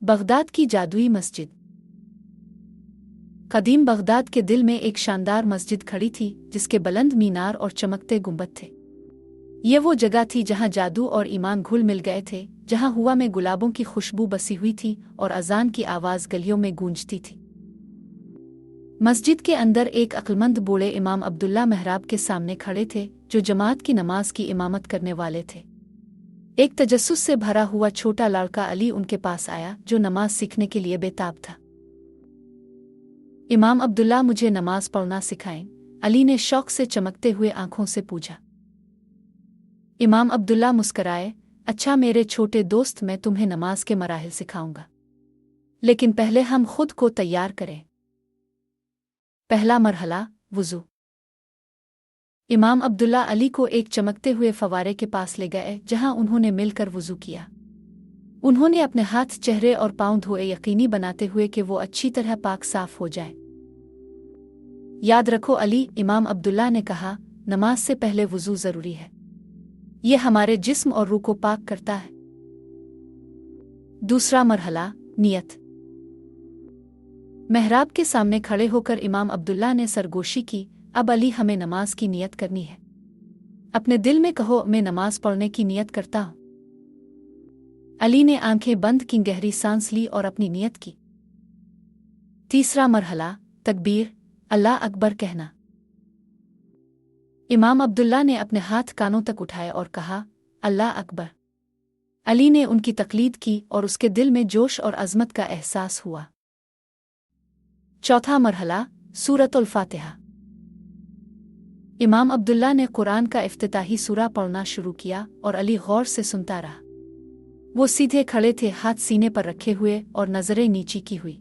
Baghdad की जादुई मस्जिद। कदीम बगदाद के दिल में एक शानदार मस्जिद खड़ी थी जिसके बुलंद मीनार और चमकते गुंबद थे। ये वो जगह थी जहां जादू और ईमान घुल मिल गए थे, जहां हवा में गुलाबों की खुशबू बसी हुई थी और अजान की आवाज़ गलियों में गूंजती थी। मस्जिद के अंदर एक अक्लमंद बूढ़े इमाम अब्दुल्ला मेहराब के सामने खड़े थे, जो जमात की नमाज की इमामत करने वाले थे। एक तजस्सुस से भरा हुआ छोटा लड़का अली उनके पास आया, जो नमाज सीखने के लिए बेताब था। इमाम अब्दुल्ला, मुझे नमाज पढ़ना सिखाएं, अली ने शौक से चमकते हुए आंखों से पूछा। इमाम अब्दुल्ला मुस्कराए, अच्छा मेरे छोटे दोस्त, मैं तुम्हें नमाज के मराहिल सिखाऊंगा, लेकिन पहले हम खुद को तैयार करें। पहला मरहला, वुज़ू। इमाम अब्दुल्ला अली को एक चमकते हुए फवारे के पास ले गए, जहां उन्होंने मिलकर वुज़ू किया। उन्होंने अपने हाथ, चेहरे और पांव धोए, यकीनी बनाते हुए कि वो अच्छी तरह पाक साफ हो जाए। याद रखो अली, इमाम अब्दुल्ला ने कहा, नमाज से पहले वुज़ू ज़रूरी है। ये हमारे जिस्म और रूह को पाक करता है। दूसरा मरहला, नियत। मेहराब के सामने खड़े होकर इमाम अब्दुल्ला ने सरगोशी की, अब अली, हमें नमाज की नियत करनी है। अपने दिल में कहो, मैं नमाज पढ़ने की नियत करता हूं। अली ने आंखें बंद की, गहरी सांस ली और अपनी नियत की। तीसरा मरहला, तकबीर, अल्लाह अकबर कहना। इमाम अब्दुल्ला ने अपने हाथ कानों तक उठाए और कहा, अल्लाह अकबर। अली ने उनकी तकलीद की और उसके दिल में जोश और अज़मत का एहसास हुआ। चौथा मरहला, सूरतुल फातिहा। इमाम अब्दुल्ला ने कुरान का इफ्तिताही सूरा पढ़ना शुरू किया और अली गौर से सुनता रहा। वो सीधे खड़े थे, हाथ सीने पर रखे हुए और नजरें नीची की हुई।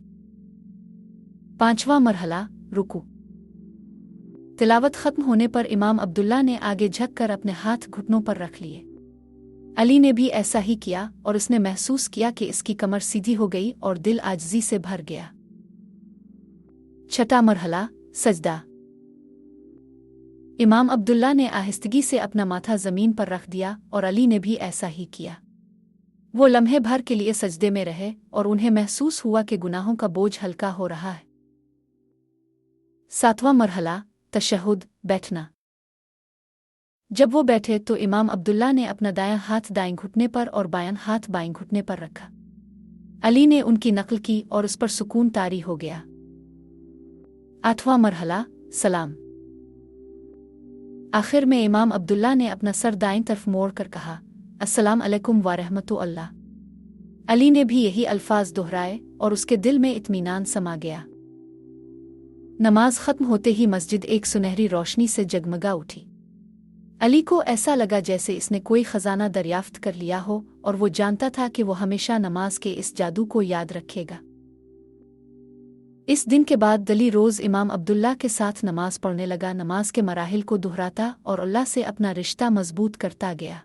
पांचवा मरहला, रुकू। तिलावत खत्म होने पर इमाम अब्दुल्ला ने आगे झुक कर अपने हाथ घुटनों पर रख लिए। अली ने भी ऐसा ही किया और उसने महसूस किया कि इसकी कमर सीधी हो गई और दिल आजिज़ी से भर गया। छठा मरहला, सजदा। इमाम अब्दुल्ला ने आहिस्तगी से अपना माथा जमीन पर रख दिया और अली ने भी ऐसा ही किया। वो लम्हे भर के लिए सजदे में रहे और उन्हें महसूस हुआ कि गुनाहों का बोझ हल्का हो रहा है। सातवां मरहला, तशहुद, बैठना। जब वो बैठे तो इमाम अब्दुल्ला ने अपना दायां हाथ दाएं घुटने पर और बायां हाथ बाएं घुटने पर रखा। अली ने उनकी नकल की और उस पर सुकून तारी हो गया। आठवां मरहला, सलाम। आखिर में इमाम अब्दुल्ला ने अपना सर दाएं तरफ मोड़ कर कहा, अस्सलाम अलैकुम व रहमतुल्लाह। अली ने भी यही अल्फाज दोहराए और उसके दिल में इत्मीनान समा गया। नमाज खत्म होते ही मस्जिद एक सुनहरी रोशनी से जगमगा उठी। अली को ऐसा लगा जैसे इसने कोई खजाना दरियाफ्त कर लिया हो और वो जानता था कि वो हमेशा नमाज के इस जादू को याद रखेगा। इस दिन के बाद अली रोज़ इमाम अब्दुल्ला के साथ नमाज पढ़ने लगा, नमाज के मराहिल को दोहराता और अल्लाह से अपना रिश्ता मजबूत करता गया।